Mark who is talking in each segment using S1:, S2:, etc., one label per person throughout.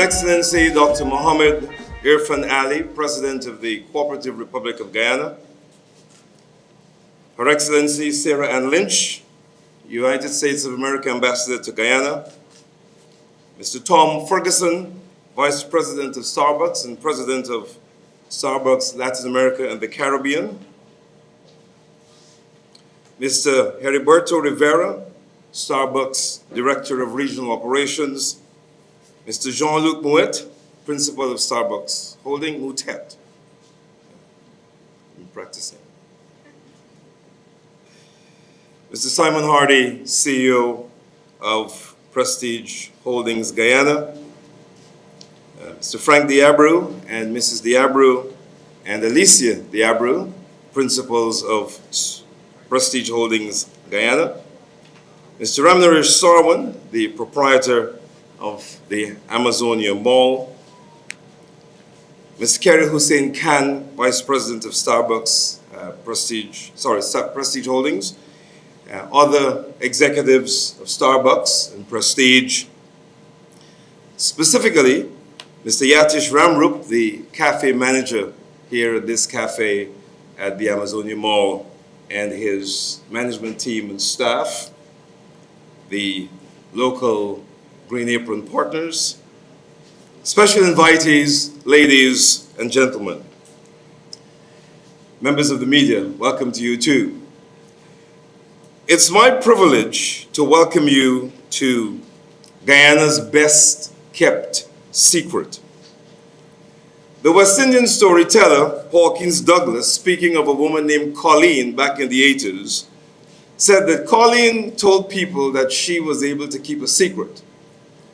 S1: Excellency Dr. Irfaan Ali, President of the Cooperative Republic of Guyana, Her Excellency Sarah Ann Lynch, United States of America Ambassador to Guyana, Mr. Tom Ferguson, Vice President of Starbucks and President of Starbucks Latin America and the Caribbean, Mr. Heriberto Rivera, Starbucks Director of Regional Operations, Mr. Jean-Luc Mouet, Principal of Starbucks Holding, Moutet. I'm practicing. Mr. Simon Hardy, CEO of Prestige Holdings Guyana, Mr. Frank Diabru and Mrs. Diabru and Alicia Diabru, Principals of Prestige Holdings Guyana, Mr. Ramnaresh Sarwan, the proprietor of the Amazonia Mall, Ms. Kerry Hussein Khan, Vice President of Starbucks Prestige Holdings, other executives of Starbucks and Prestige, specifically Mr. Yatish Ramrup, the cafe manager here at this cafe at the Amazonia Mall, and his management team and staff, the local Green Apron partners, special invitees, ladies and gentlemen. Members of the media, welcome to you too. It's my privilege to welcome you to Guyana's best kept secret. The West Indian storyteller Hawkins Douglas, speaking of a woman named Colleen back in the 80s, said that Colleen told people that she was able to keep a secret.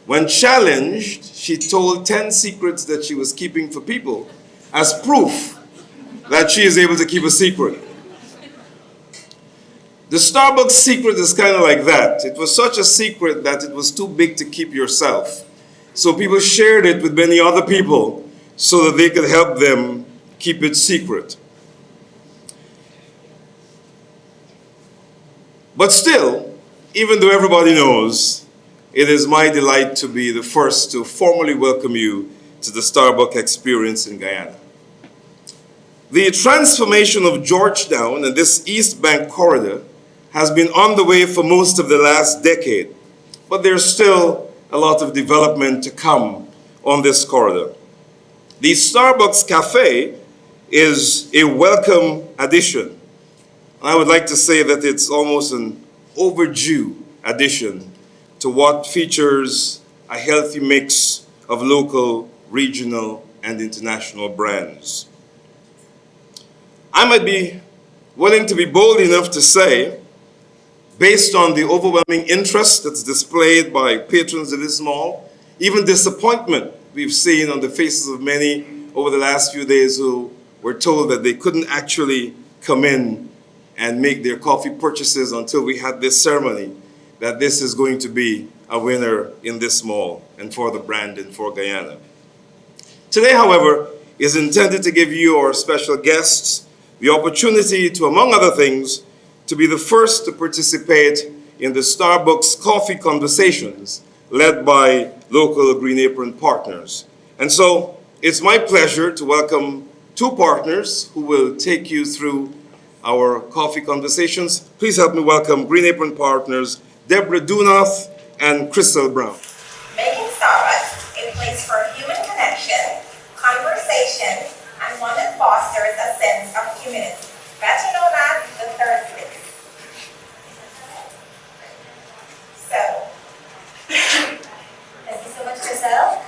S1: When challenged, she told 10 secrets that she was keeping for people as proof that she is able to keep a secret. The Starbucks secret is kind of like that. It was such a secret that it was too big to keep yourself. So people shared it with many other people so that they could help them keep it secret. But still, even though everybody knows, it is my delight to be the first to formally welcome you to the Starbucks experience in Guyana. The transformation of Georgetown and this East Bank corridor has been on the way for most of the last decade, but there's still a lot of development to come on this corridor. The Starbucks Cafe is a welcome addition. I would like to say that it's almost an overdue addition to what features a healthy mix of local, regional, and international brands. I might be willing to be bold enough to say, based on the overwhelming interest that's displayed by patrons of this mall, even disappointment we've seen on the faces of many over the last few days who were told that they couldn't actually come in and make their coffee purchases until we had this ceremony, that this is going to be a winner in this mall and for the brand and for Guyana. Today, however, is intended to give you, our special guests, the opportunity to, among other things, to be the first to participate in the Starbucks Coffee Conversations led by local Green Apron partners. And so it's my pleasure to welcome two partners who will take you through our coffee conversations. Please help me welcome Green Apron partners Deborah Dunath and Crystal Brown.
S2: Making Starbucks a place for human connection, conversation, and one that fosters a sense of community, better known as the third space. So, thank you so much, Crystal.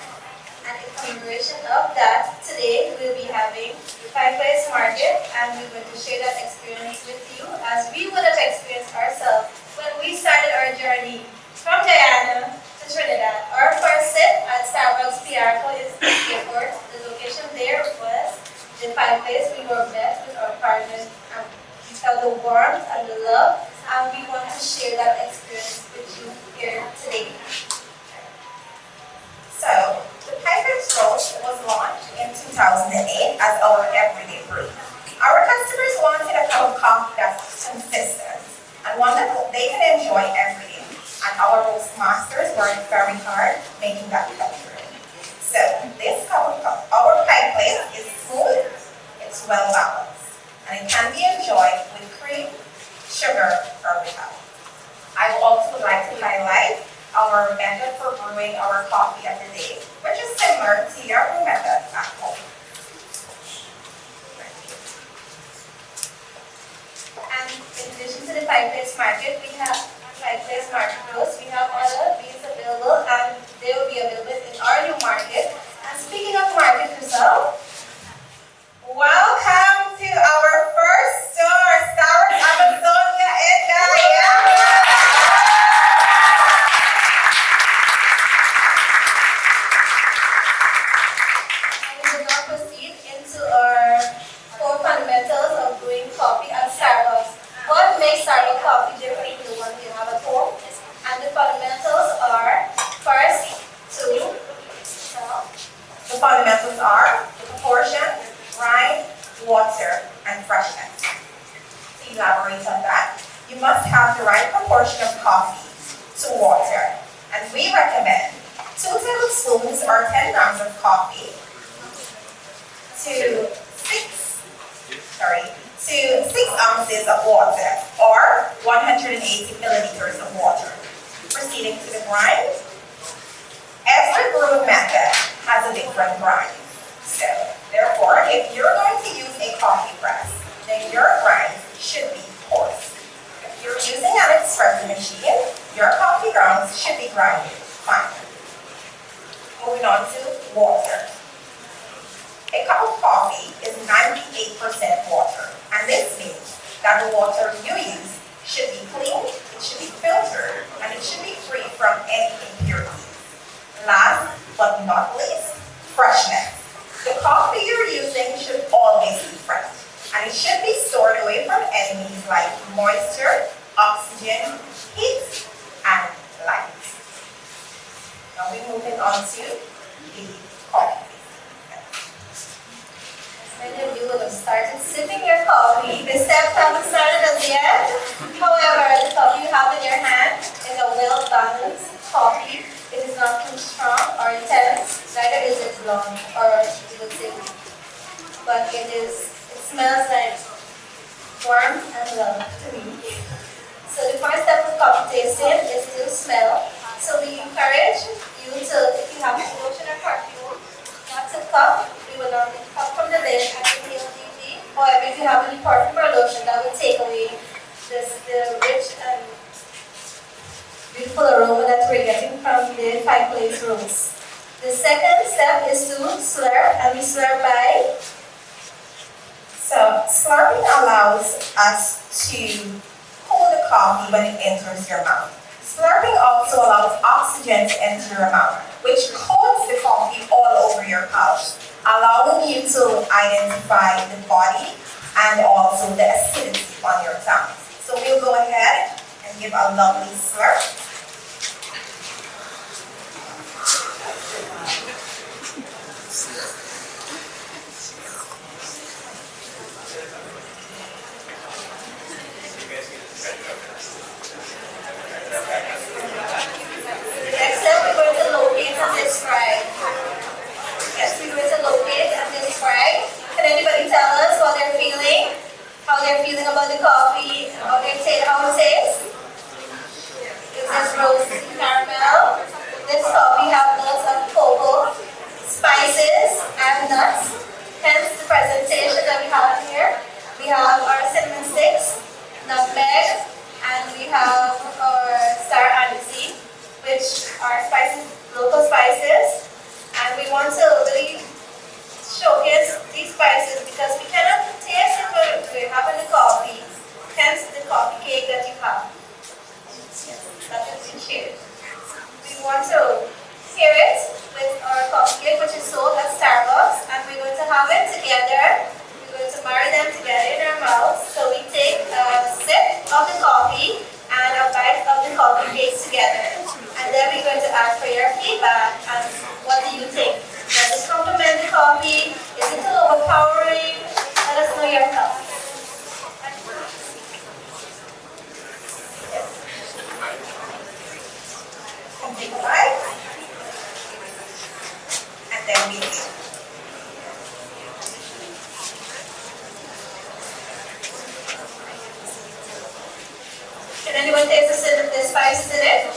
S2: And in commemoration of that, today we'll be having the Five-Place Market, and we're going to share that experience with you as we would have experienced ourselves when we started our journey from Guyana to Trinidad. Our first sit at Starbucks PR is Airport. The location there was the Five-Place. We were blessed with our partners, and we felt the warmth and the love, and we want to share that experience with you here today. So, the Five-Place Roast was launched in 2008 as our everyday brew. Our customers wanted a cup of coffee that's consistent and one that they can enjoy every day. And our roast masters worked very hard making that cup true. So
S3: well balanced, and it can be enjoyed with cream, sugar, or without. I would also like to highlight our method for brewing our coffee of the day, which is similar to your brew method at home.
S2: And in addition to the Five Place Market, we have Five Place Market Roast. We have other beans available, and they will be available in our new market. And speaking of market result,
S3: Welcome to our first store, Sour Amazonia in Guyana.
S2: and we will now proceed into our core fundamentals of brewing coffee at Starbucks. What makes Starbucks coffee different from the one you have at home? And the fundamentals are, first, to sell.
S3: The fundamentals are the proportion, grind, water, and freshness. To elaborate on that, you must have the right proportion of coffee to water, and we recommend 2 tablespoons or 10 grams of coffee to 6 ounces of water, or 180 milliliters of water. Proceeding to the grind, every brewing method has a different grind. So, therefore, if you're going to use a coffee press, then your grind should be coarse. If you're using an espresso machine, your coffee grounds should be grinded fine. Moving on to water. A cup of coffee is 98% water, and this means that the water you use should be clean, it should be filtered, and it should be free from any impurities. Last but not least, freshness. The coffee you're using should always be fresh, and it should be stored away from enemies like moisture, oxygen, heat, and light. Now we're moving on to the coffee.
S2: Many of you would have started sipping your coffee. The steps haven't started as yet. However, the coffee you have in your hand is a well-balanced coffee. It is not too strong or intense, neither is it blonde or you would say, but it smells like warmth and love to me. So the first step of coffee tasting is to smell. So we encourage you to, if you have a lotion or perfume, not to cup. We will not cup from the lid and inhale deeply. However, if you have any perfume or lotion, that will take away the rich and beautiful aroma that we're getting from the Five Place roast. The second step is to slurp, and we slurp by.
S3: So slurping allows us to hold the coffee when it enters your mouth. Slurping also allows oxygen to enter your mouth, which coats the coffee all over your palate, allowing you to identify the body and also the acidity on your tongue. So we'll go ahead and give a lovely slurp.
S2: Next step, we're going to locate and describe. Yes, we're going to locate and describe. Can anybody tell us what they're feeling? How they're feeling about the coffee? How it tastes? Is this roasted caramel? This coffee has lots of cocoa, spices, and nuts. Hence the presentation that we have here. We have our cinnamon sticks, nutmeg, and we have our star anise, which are spices, local spices. And we want to really showcase these spices because we cannot taste it when we're having the coffee. Hence the coffee cake that you have. That has been shared. We want to pair it with our coffee cake, which is sold at Starbucks, and we're going to have it together. We're going to marry them together in our mouths. So we take a sip of the coffee and a bite of the coffee cake together. And then we're going to ask for your feedback and what do you think? Does it complement the coffee? Is it overpowering? Let us know your thoughts.
S3: Take a bite. And then we
S2: taste this spice in it?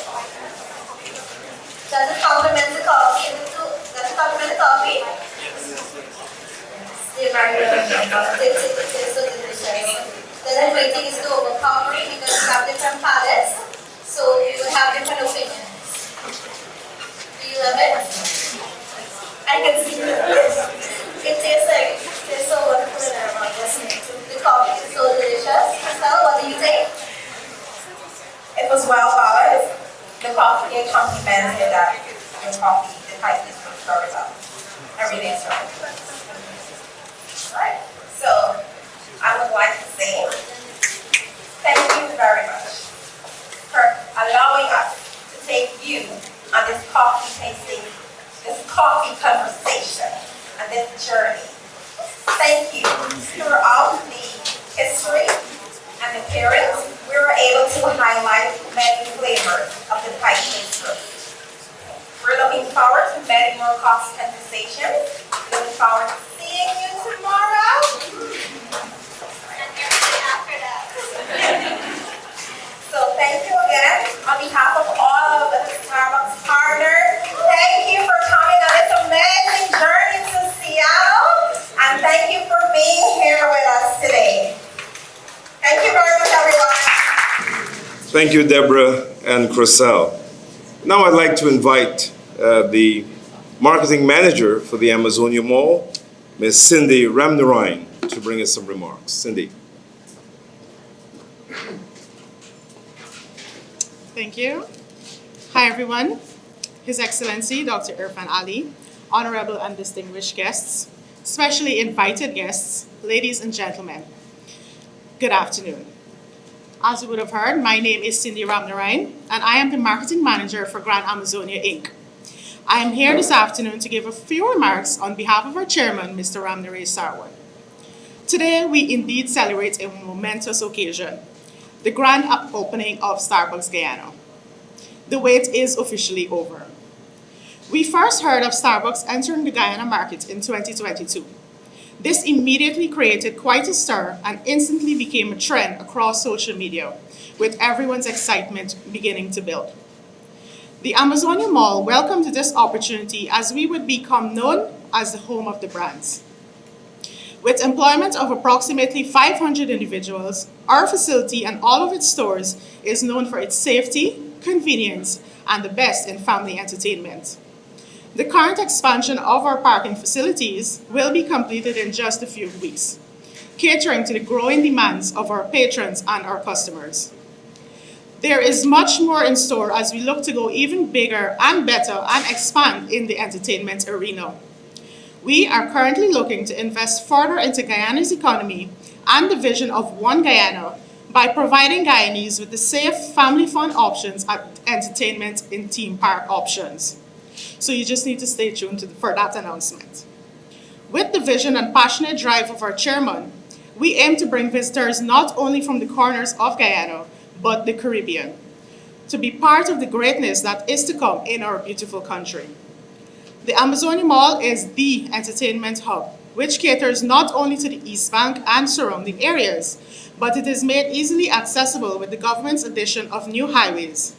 S2: Does it complement the coffee? Does it complement the coffee? It's so delicious. The only thing is to overpowering because we have different palates, so we will have different opinions. Do you love it? I can see it. It tastes so wonderful in our mouth. The coffee is so delicious. Estelle, what do you think?
S3: It was well balanced. The coffee complemented that. The coffee, the tightness was very well. Everything is right. Right. So I would like to say thank you very much for allowing us to take you on this coffee tasting, this coffee conversation, and this journey. Thank you. Throughout the history and the periods, we were able to highlight many flavors of the Thai taste group. We're looking forward to many more coffee conversations. Looking forward to seeing you tomorrow.
S2: And everything after that.
S3: So thank you again on behalf of all of the Starbucks partners. Thank you for coming on this amazing journey to Seattle. And thank you for being here with us today. Thank you very much, everyone.
S1: Thank you, Deborah and Cressel. Now I'd like to invite the marketing manager for the Amazonia Mall, Ms. Cindy Ramnarine, to bring us some remarks. Cindy.
S4: Thank you. Hi, everyone. His Excellency, Dr. Irfaan Ali, honorable and distinguished guests, specially invited guests, ladies and gentlemen, good afternoon. As you would have heard, my name is Cindy Ramnarine, and I am the marketing manager for Grand Amazonia, Inc. I am here this afternoon to give a few remarks on behalf of our chairman, Mr. Ramnarine Sarwan. Today, we indeed celebrate a momentous occasion, the grand opening of Starbucks Guyana. The wait is officially over. We first heard of Starbucks entering the Guyana market in 2022. This immediately created quite a stir and instantly became a trend across social media, with everyone's excitement beginning to build. The Amazonia Mall welcomed this opportunity as we would become known as the home of the brands. With employment of approximately 500 individuals, our facility and all of its stores is known for its safety, convenience, and the best in family entertainment. The current expansion of our parking facilities will be completed in just a few weeks, catering to the growing demands of our patrons and our customers. There is much more in store as we look to go even bigger and better and expand in the entertainment arena. We are currently looking to invest further into Guyana's economy and the vision of One Guyana by providing Guyanese with the safe, family-fun options at entertainment in theme park options. So you just need to stay tuned for that announcement. With the vision and passionate drive of our chairman, we aim to bring visitors not only from the corners of Guyana, but the Caribbean, to be part of the greatness that is to come in our beautiful country. The Amazonia Mall is the entertainment hub, which caters not only to the East Bank and surrounding areas, but it is made easily accessible with the government's addition of new highways.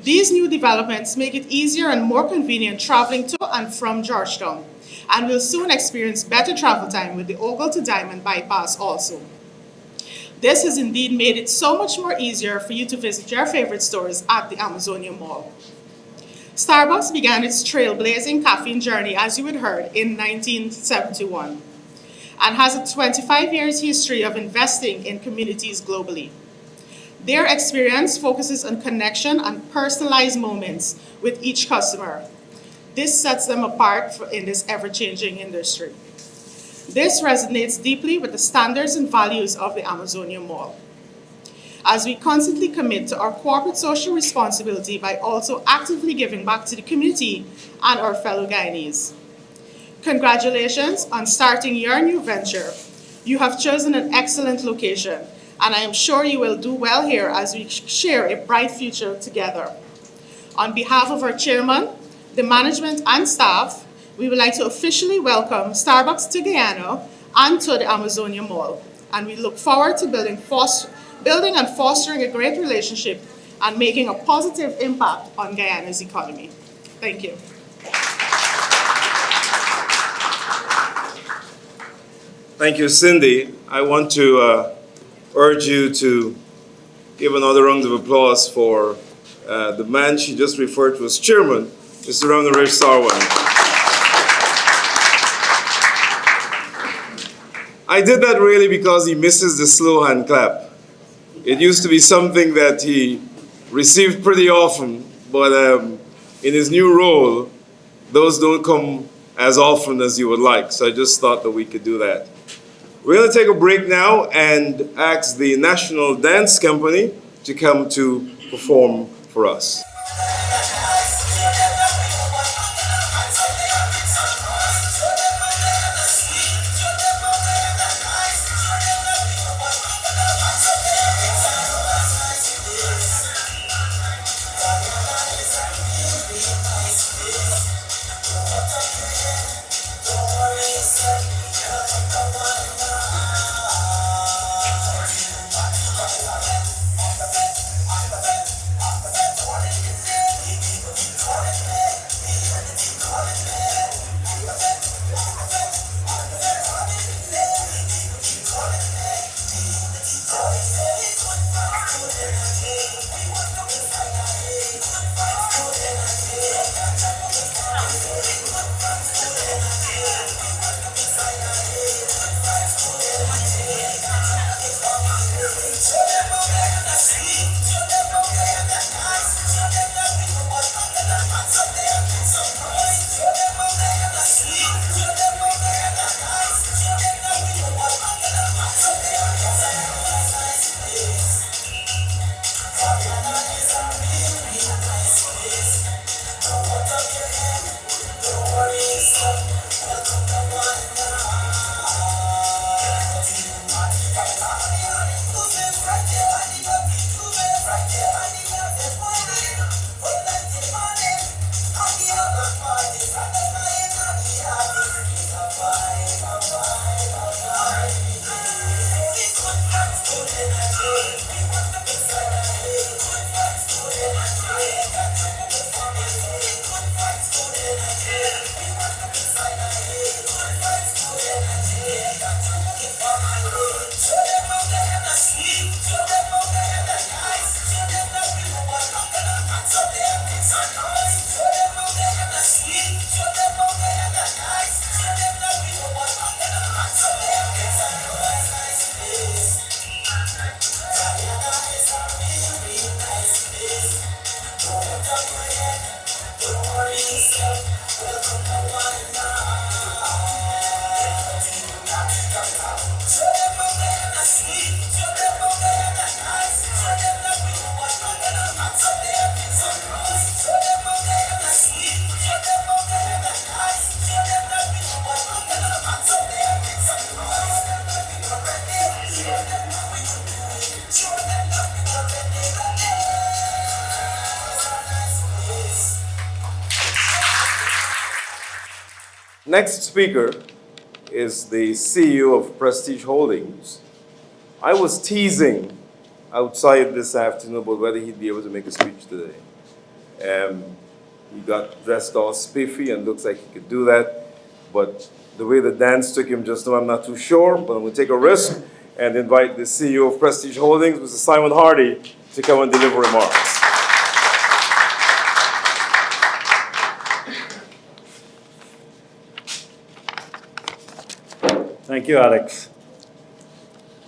S4: These new developments make it easier and more convenient traveling to and from Georgetown, and will soon experience better travel time with the Ogle to Diamond bypass also. This has indeed made it so much more easier for you to visit your favorite stores at the Amazonia Mall. Starbucks began its trailblazing caffeine journey, as you had heard, in 1971, and has a 25 years history of investing in communities globally. Their experience focuses on connection and personalized moments with each customer. This sets them apart in this ever-changing industry. This resonates deeply with the standards and values of the Amazonia Mall, as we constantly commit to our corporate social responsibility by also actively giving back to the community and our fellow Guyanese. Congratulations on starting your new venture. You have chosen an excellent location, and I am sure you will do well here as we share a bright future together. On behalf of our chairman, the management and staff, we would like to officially welcome Starbucks to Guyana and to the Amazonia Mall, and we look forward to building building and fostering a great relationship, and making a positive impact on Guyana's economy. Thank you.
S1: Thank you, Cindy. I want to urge you to give another round of applause for the man she just referred to as chairman, Mr. Ramnaresh Sarwan. I did that really because he misses the slow hand clap. It used to be something that he received pretty often, but in his new role, those don't come as often as you would like. So I just thought that we could do that. We're going to take a break now and ask the National Dance Company to come to perform for us. Next speaker is the CEO of Prestige Holdings. I was teasing outside this afternoon about whether he'd be able to make a speech today. He got dressed all spiffy and looks like he could do that, but the way the dance took him just now, I'm not too sure, but I'm going to take a risk and invite the CEO of Prestige Holdings, Mr. Simon Hardy, to come and deliver remarks.
S5: Thank you, Alex.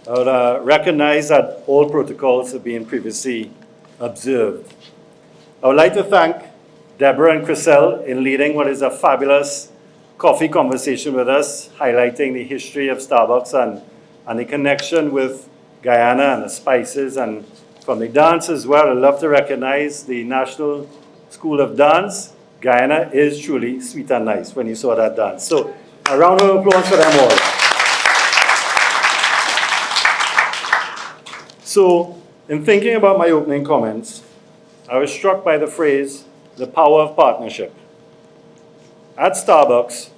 S5: I would recognize that all protocols have been previously observed. I would like to thank Deborah and Chriselle in leading what is a fabulous coffee conversation with us, highlighting the history of Starbucks and the connection with Guyana and the spices, and from the dance as well. I'd love to recognize the National School of Dance. Guyana is truly sweet and nice when you saw that dance. So a round of applause for them all. So, in thinking about my opening comments, I was struck by the phrase, the power of partnership. At Starbucks,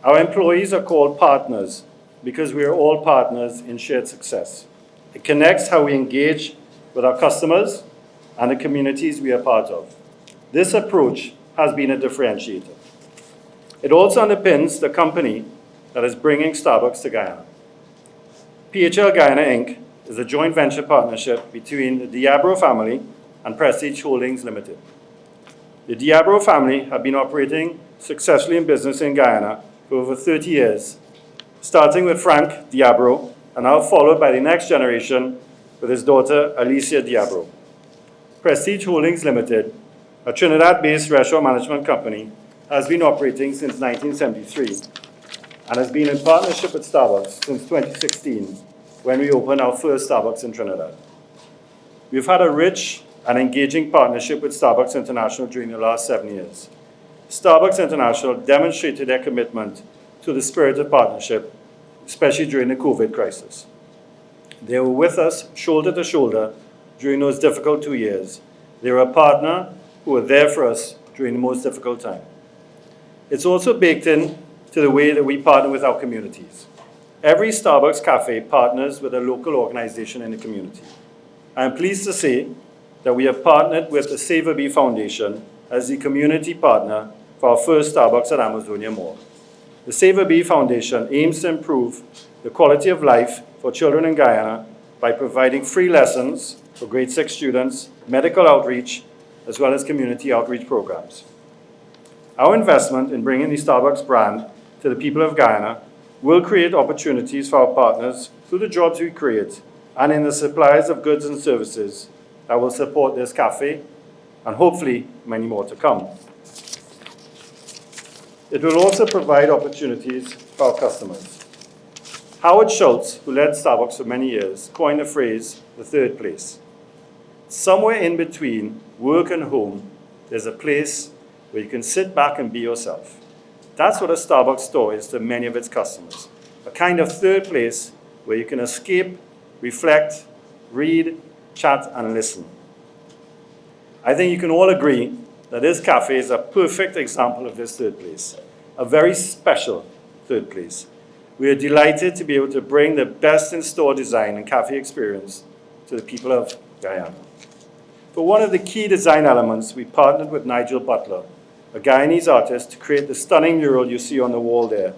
S5: our employees are called partners because we are all partners in shared success. It connects how we engage with our customers and the communities we are part of. This approach has been a differentiator. It also underpins the company that is bringing Starbucks to Guyana. PHL Guyana Inc. is a joint venture partnership between the Diabro family and Prestige Holdings Limited. The Diabro family have been operating successfully in business in Guyana for over 30 years, starting with Frank Diabro and now followed by the next generation with his daughter Alicia Diabro. Prestige Holdings Limited, a Trinidad-based restaurant management company, has been operating since 1973 and has been in partnership with Starbucks since 2016 when we opened our first Starbucks in Trinidad. We've had a rich and engaging partnership with Starbucks International during the last 7 years. Starbucks International demonstrated their commitment to the spirit of partnership, especially during the COVID crisis. They were with us shoulder to shoulder during those difficult 2 years. They were a partner who were there for us during the most difficult time. It's also baked in to the way that we partner with our communities. Every Starbucks cafe partners with a local organization in the community. I am pleased to say that we have partnered with the Save a Bee Foundation as the community partner for our first Starbucks at Amazonia Mall. The Save a Bee Foundation aims to improve the quality of life for children in Guyana by providing free lessons for grade 6 students, medical outreach, as well as community outreach programs. Our investment in bringing the Starbucks brand to the people of Guyana will create opportunities for our partners through the jobs we create and in the supplies of goods and services that will support this cafe and hopefully many more to come. It will also provide opportunities for our customers. Howard Schultz, who led Starbucks for many years, coined the phrase, the third place. Somewhere in between work and home, there's a place where you can sit back and be yourself. That's what a Starbucks store is to many of its customers. A kind of third place where you can escape, reflect, read, chat, and listen. I think you can all agree that this cafe is a perfect example of this third place, a very special third place. We are delighted to be able to bring the best in-store design and cafe experience to the people of Guyana. For one of the key design elements, we partnered with Nigel Butler, a Guyanese artist, to create the stunning mural you see on the wall there.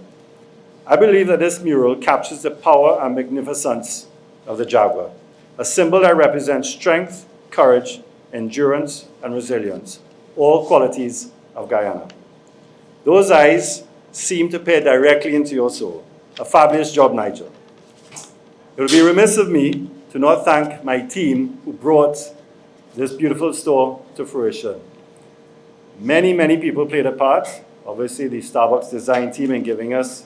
S5: I believe that this mural captures the power and magnificence of the jaguar, a symbol that represents strength, courage, endurance, and resilience, all qualities of Guyana. Those eyes seem to peer directly into your soul. A fabulous job, Nigel. It would be remiss of me to not thank my team who brought this beautiful store to fruition. Many, many people played a part. Obviously, the Starbucks design team in giving us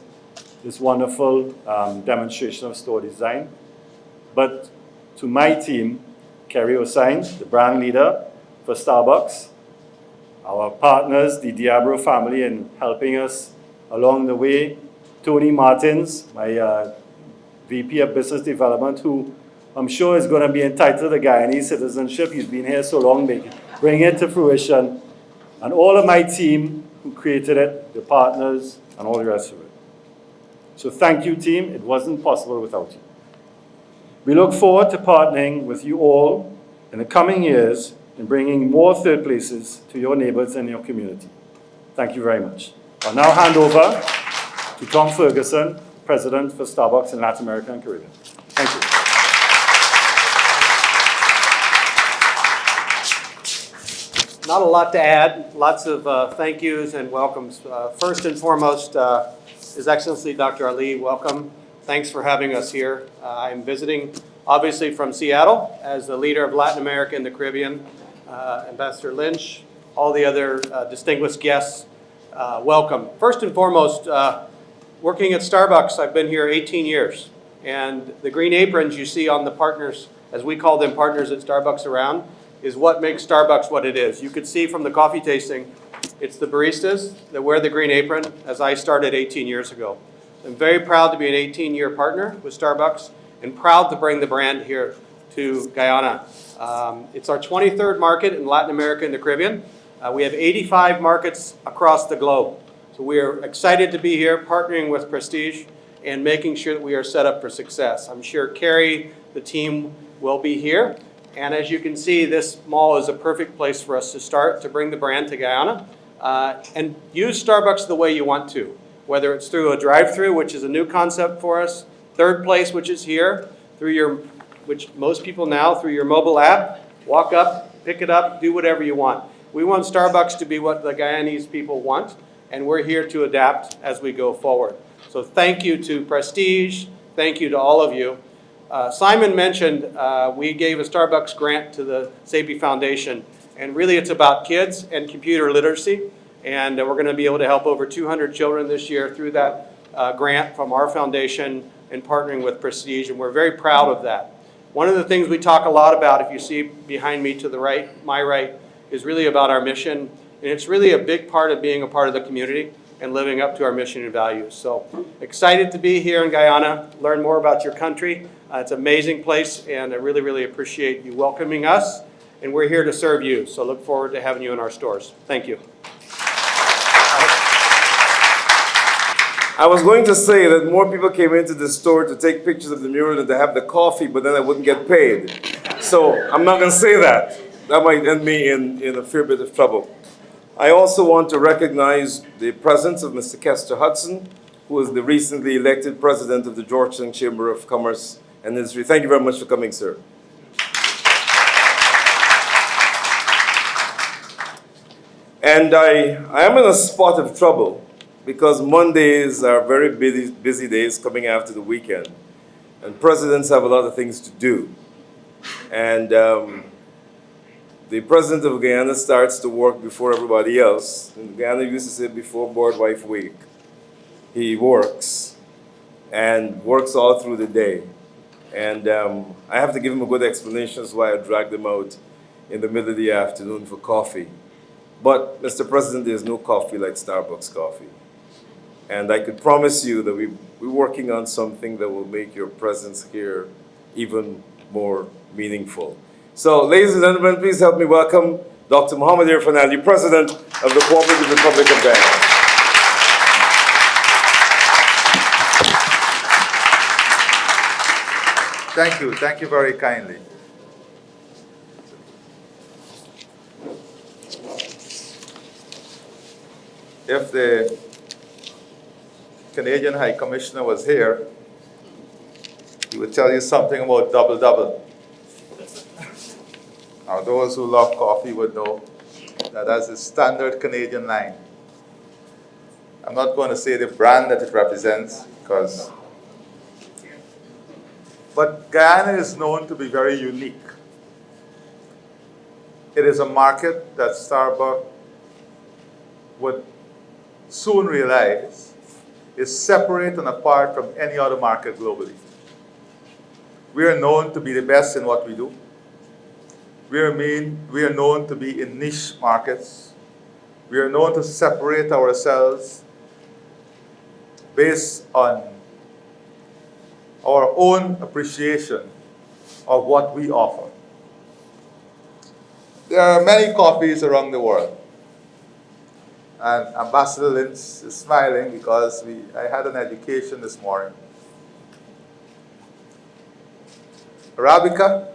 S5: this wonderful demonstration of store design. But to my team, Kerry Osine, the brand leader for Starbucks, our partners, the Diabro family, in helping us along the way, Tony Martins, my VP of Business Development, who I'm sure is going to be entitled to Guyanese citizenship. He's been here so long, bringing it to fruition. And all of my team who created it, the partners, and all the rest of it. So thank you, team. It wasn't possible without you. We look forward to partnering with you all in the coming years in bringing more third places to your neighbors and your community. Thank you very much. I'll now hand over to Tom Ferguson, President for Starbucks in Latin America and Caribbean. Thank you.
S6: Not a lot to add. Lots of thank yous and welcomes. First and foremost, His Excellency Dr. Ali, welcome. Thanks for having us here. I'm visiting, obviously, from Seattle as the leader of Latin America and the Caribbean. Ambassador Lynch, all the other distinguished guests, welcome. First and foremost, working at Starbucks, I've been here 18 years. And the green aprons you see on the partners, as we call them partners at Starbucks around, is what makes Starbucks what it is. You could see from the coffee tasting, it's the baristas that wear the green apron, as I started 18 years ago. I'm very proud to be an 18-year partner with Starbucks and proud to bring the brand here to Guyana. It's our 23rd market in Latin America and the Caribbean. We have 85 markets across the globe. So we are excited to be here partnering with Prestige and making sure that we are set up for success. I'm sure Carrie, the team, will be here. And as you can see, this mall is a perfect place for us to start to bring the brand to Guyana and use Starbucks the way you want to, whether it's through a drive-through, which is a new concept for us, Third Place, which is here, which most people now, through your mobile app, walk up, pick it up, do whatever you want. We want Starbucks to be what the Guyanese people want, and we're here to adapt as we go forward. So thank you to Prestige, thank you to all of you. Simon mentioned we gave a Starbucks grant to the SAPI Foundation, and really it's about kids and computer literacy, and we're going to be able to help over 200 children this year through that grant from our foundation and partnering with Prestige, and we're very proud of that. One of the things we talk a lot about, if you see behind me to the right, my right, is really about our mission, and it's really a big part of being a part of the community and living up to our mission and values. So excited to be here in Guyana, learn more about your country. It's an amazing place, and I really, really appreciate you welcoming us, and we're here to serve you. So look forward to having you in our stores. Thank you.
S1: I was going to say that more people came into the store to take pictures of the mural than to have the coffee, but then I wouldn't get paid. So I'm not going to say that. That might end me in a fair bit of trouble. I also want to recognize the presence of Mr. Kester Hudson, who is the recently elected president of the Georgetown Chamber of Commerce and Industry. Thank you very much for coming, sir. And I am in a spot of trouble because Mondays are very busy days coming after the weekend. And presidents have a lot of things to do. And the president of Guyana starts to work before everybody else. In Guyana used to say before Board Wife Week. He works and works all through the day. And I have to give him a good explanation as why I dragged him out in the middle of the afternoon for coffee. But, Mr. President, there's no coffee like Starbucks coffee. And I could promise you that we're working on something that will make your presence here even more meaningful. So, ladies and gentlemen, please help me welcome Dr. Irfaan Ali, President of the Cooperative Republic of Guyana.
S7: Thank you very kindly. If the Canadian High Commissioner was here, he would tell you something about double-double. Now, those who love coffee would know that that's the standard Canadian line. I'm not going to say the brand that it represents, but Guyana is known to be very unique. It is a market that Starbucks would soon realize is separate and apart from any other market globally. We are known to be the best in what we do. We are known to be in niche markets. We are known to separate ourselves based on our own appreciation of what we offer. There are many coffees around the world. And Ambassador Lynch is smiling because I had an education this morning. Arabica,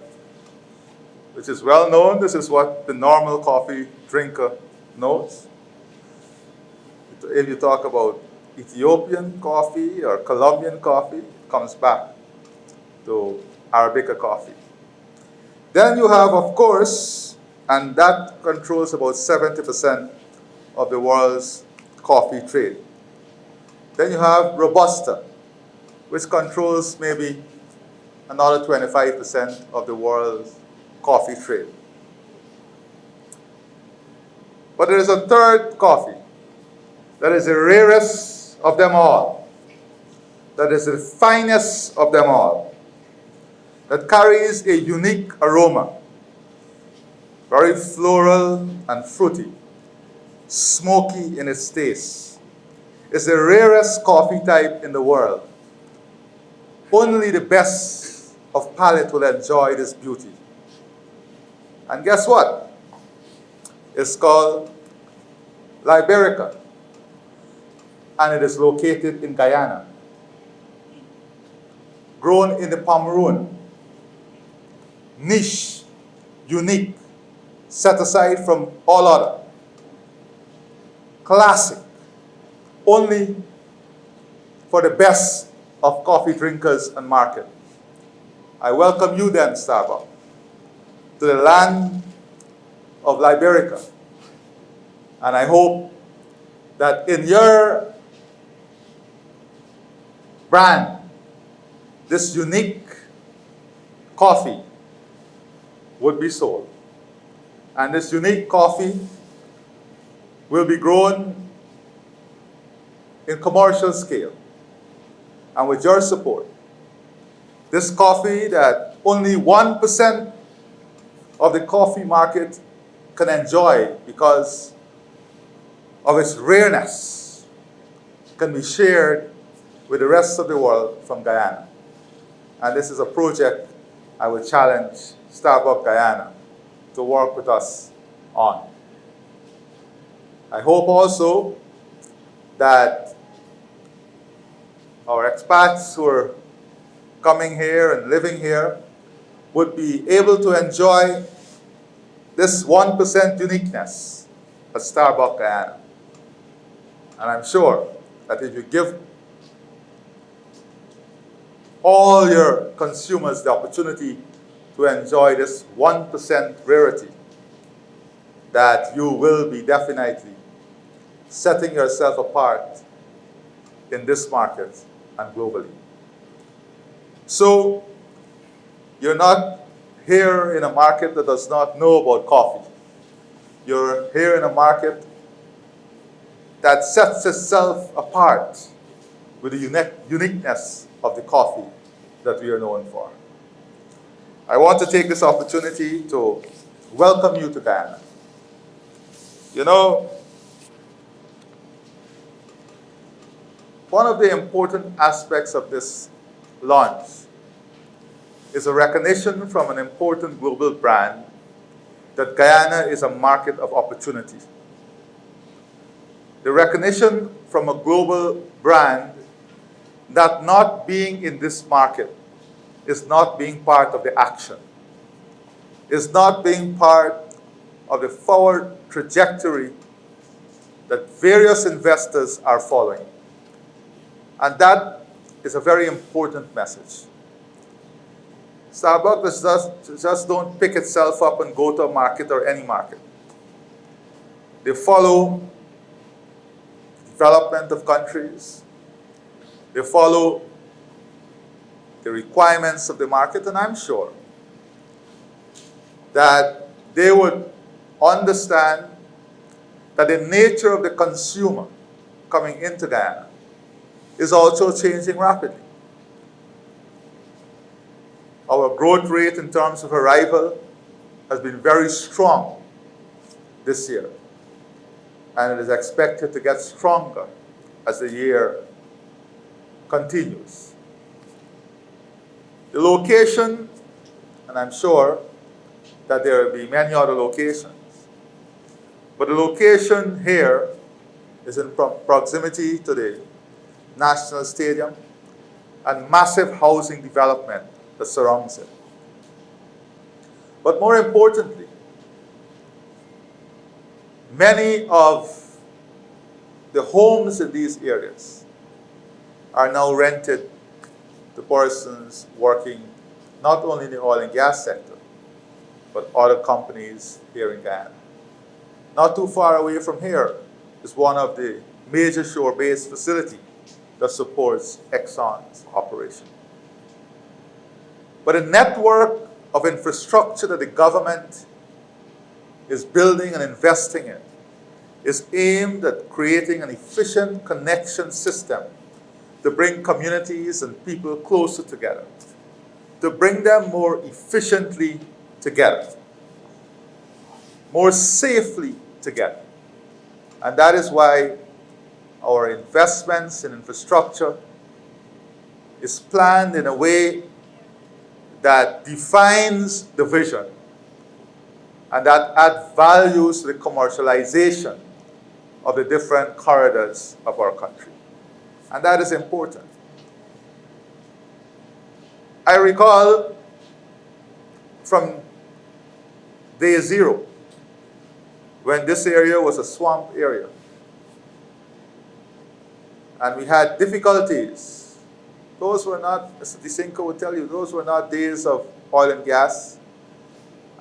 S7: which is well known, this is what the normal coffee drinker knows. If you talk about Ethiopian coffee or Colombian coffee, it comes back to Arabica coffee. Then you have, of course, and that controls about 70% of the world's coffee trade. Then you have Robusta, which controls maybe another 25% of the world's coffee trade. But there is a third coffee that is the rarest of them all, that is the finest of them all, that carries a unique aroma, very floral and fruity, smoky in its taste. It's the rarest coffee type in the world. Only the best of palate will enjoy this beauty. And guess what? It's called Liberica, and it is located in Guyana. grown in the Pomeroon, niche, unique, set aside from all other, classic, only for the best of coffee drinkers and market. I welcome you then, Starbucks, to the land of Liberica. And I hope that in your brand, this unique coffee would be sold. And this unique coffee will be grown in commercial scale. And with your support, this coffee that only 1% of the coffee market can enjoy because of its rareness can be shared with the rest of the world from Guyana. And this is a project I would challenge Starbucks Guyana to work with us on. I hope also that our expats who are coming here and living here would be able to enjoy this 1% uniqueness at Starbucks Guyana. And I'm sure that if you give all your consumers the opportunity to enjoy this 1% rarity, that you will be definitely setting yourself apart in this market and globally. So, you're not here in a market that does not know about coffee. You're here in a market that sets itself apart with the uniqueness of the coffee that we are known for. I want to take this opportunity to welcome you to Guyana. You know, one of the important aspects of this launch is a recognition from an important global brand that Guyana is a market of opportunity. The recognition from a global brand that not being in this market is not being part of the action, is not being part of the forward trajectory that various investors are following. And that is a very important message. Starbucks just don't pick itself up and go to a market or any market. They follow development of countries. They follow the requirements of the market, and I'm sure that they would understand that the nature of the consumer coming into Guyana is also changing rapidly. Our growth rate in terms of arrival has been very strong this year, and it is expected to get stronger as the year continues. The location, and I'm sure that there will be many other locations, but the location here is in proximity to the National Stadium and massive housing development that surrounds it. But more importantly, many of the homes in these areas are now rented to persons working not only in the oil and gas sector, but other companies here in Guyana. Not too far away from here is one of the major shore-based facilities that supports Exxon's operation. But a network of infrastructure that the government is building and investing in is aimed at creating an efficient connection system to bring communities and people closer together, to bring them more efficiently together, more safely together. And that is why our investments in infrastructure is planned in a way that defines the vision and that adds values to the commercialization of the different corridors of our country. And that is important. I recall from day zero, when this area was a swamp area, and we had difficulties. Those were not, as Disinko would tell you, those were not days of oil and gas.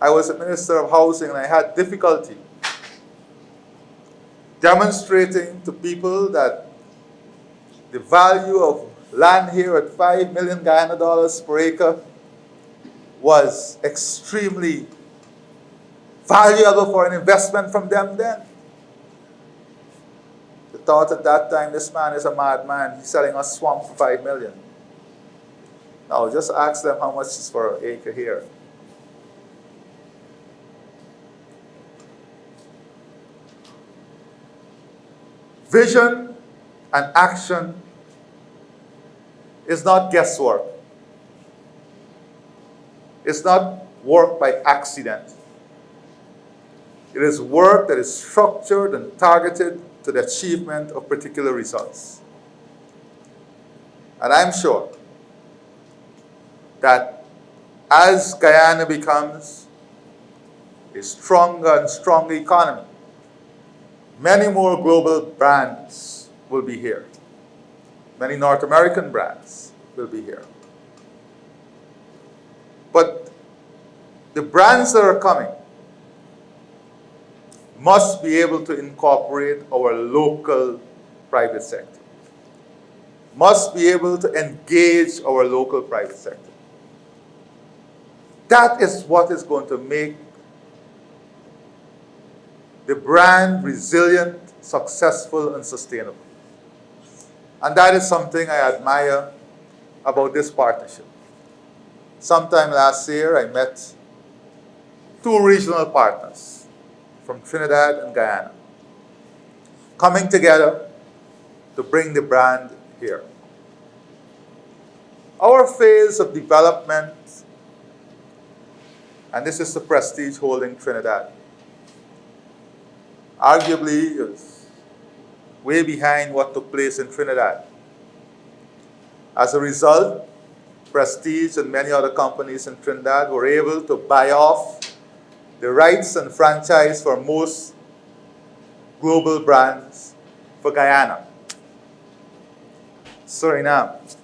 S7: I was a minister of housing and I had difficulty demonstrating to people that the value of land here at 5 million Guyana dollars per acre was extremely valuable for an investment from them then. The thought at that time, this man is a madman, he's selling us swamp for 5 million. Now just ask them how much is for an acre here. Vision and action is not guesswork. It's not work by accident. It is work that is structured and targeted to the achievement of particular results. And I'm sure that as Guyana becomes a stronger and stronger economy, many more global brands will be here. Many North American brands will be here. But the brands that are coming must be able to incorporate our local private sector, must be able to engage our local private sector. That is what is going to make the brand resilient, successful, and sustainable. And that is something I admire about this partnership. Sometime last year, I met 2 regional partners from Trinidad and Guyana, coming together to bring the brand here. Our phase of development, and this is the Prestige Holding Trinidad, arguably is way behind what took place in Trinidad. As a result, Prestige and many other companies in Trinidad were able to buy off the rights and franchise for most global brands for Guyana, Suriname,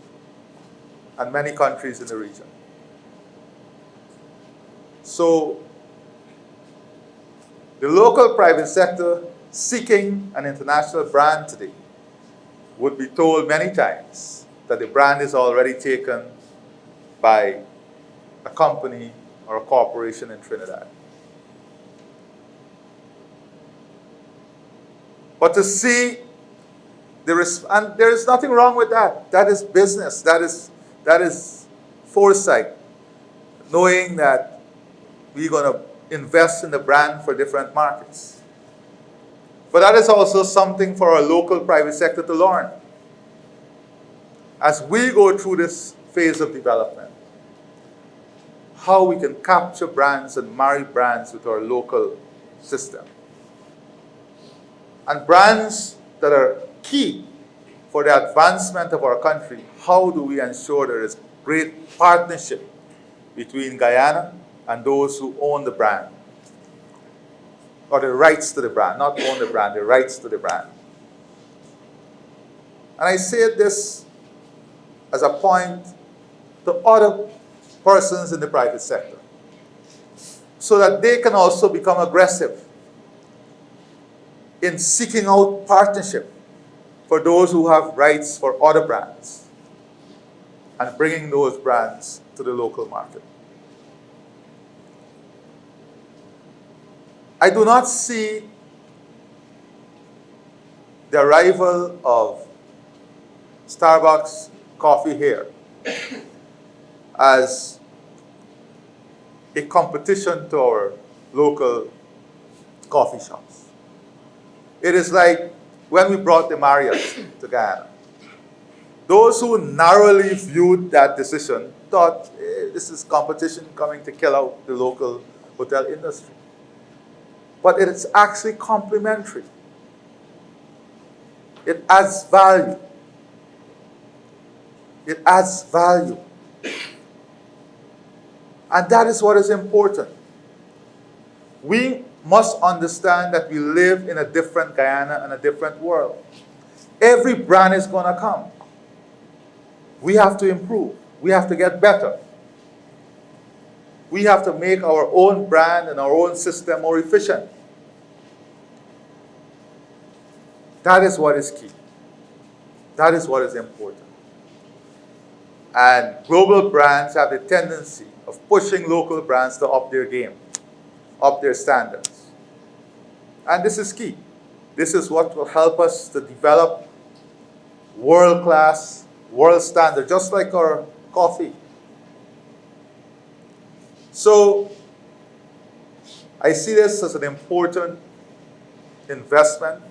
S7: and many countries in the region. So, the local private sector seeking an international brand today would be told many times that the brand is already taken by a company or a corporation in Trinidad. But to see and there is nothing wrong with that. That is business. That is foresight, knowing that we're going to invest in the brand for different markets. But that is also something for our local private sector to learn. As we go through this phase of development, how we can capture brands and marry brands with our local system. And brands that are key for the advancement of our country, how do we ensure there is great partnership between Guyana and those who own the brand, or the rights to the brand, not own the brand, the rights to the brand. And I say this as a point to other persons in the private sector, so that they can also become aggressive in seeking out partnership for those who have rights for other brands and bringing those brands to the local market. I do not see the arrival of Starbucks coffee here as a competition to our local coffee shops. It is like when we brought the Marriott to Guyana. Those who narrowly viewed that decision thought, this is competition coming to kill out the local hotel industry. But it is actually complementary. It adds value. It adds value. And that is what is important. We must understand that we live in a different Guyana and a different world. Every brand is going to come. We have to improve. We have to get better. We have to make our own brand and our own system more efficient. That is what is key. That is what is important. And global brands have the tendency of pushing local brands to up their game, up their standards. And this is key. This is what will help us to develop world-class, world standard, just like our coffee. So I see this as an important investment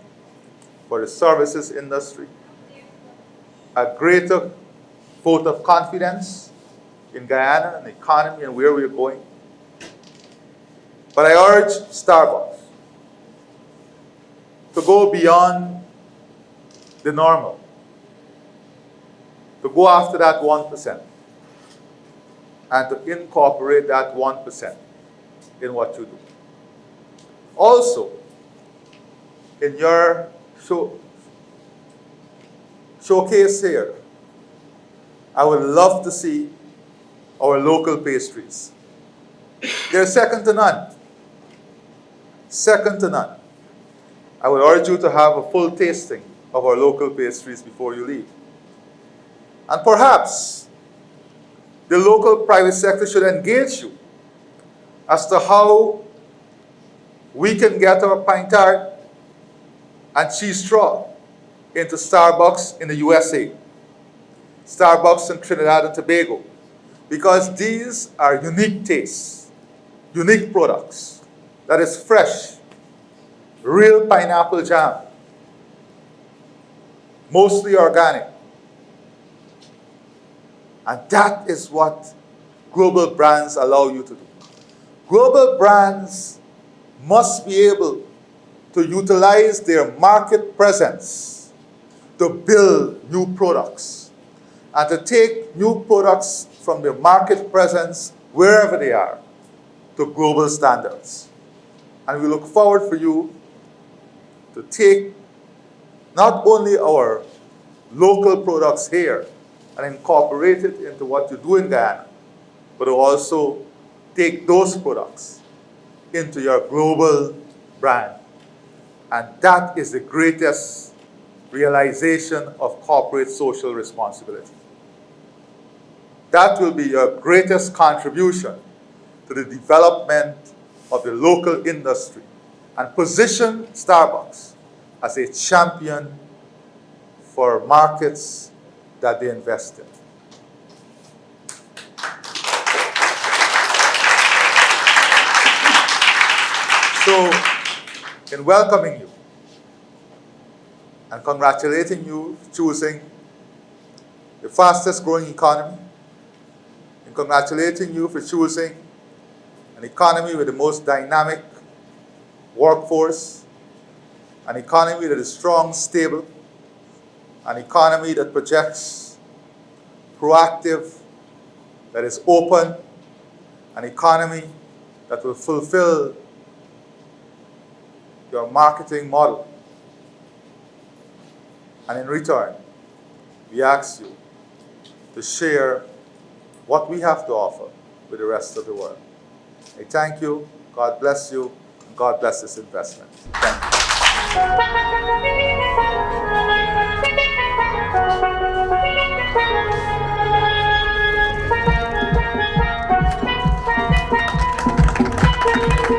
S7: for the services industry, a greater vote of confidence in Guyana and the economy and where we're going. But I urge Starbucks to go beyond the normal, to go after that 1%, and to incorporate that 1% in what you do. Also, in your showcase here, I would love to see our local pastries. They're second to none. Second to none. I would urge you to have a full tasting of our local pastries before you leave. And perhaps the local private sector should engage you as to how we can get our pine tart and cheese straw into Starbucks in the USA, Starbucks in Trinidad and Tobago, because these are unique tastes, unique products that is fresh, real pineapple jam, mostly organic. And that is what global brands allow you to do. Global brands must be able to utilize their market presence to build new products and to take new products from their market presence wherever they are to global standards. And we look forward for you to take not only our local products here and incorporate it into what you do in Guyana, but also take those products into your global brand. And that is the greatest realization of corporate social responsibility. That will be your greatest contribution to the development of the local industry and position Starbucks as a champion for markets that they invest in. So, in welcoming you and congratulating you for choosing the fastest growing economy, and congratulating you for choosing an economy with the most dynamic workforce, an economy that is strong, stable, an economy that projects, proactive, that is open, an economy that will fulfill your marketing model. And in return, we ask you to share what we have to offer with the rest of the world. I thank you, God bless you, and God bless this investment. Thank you.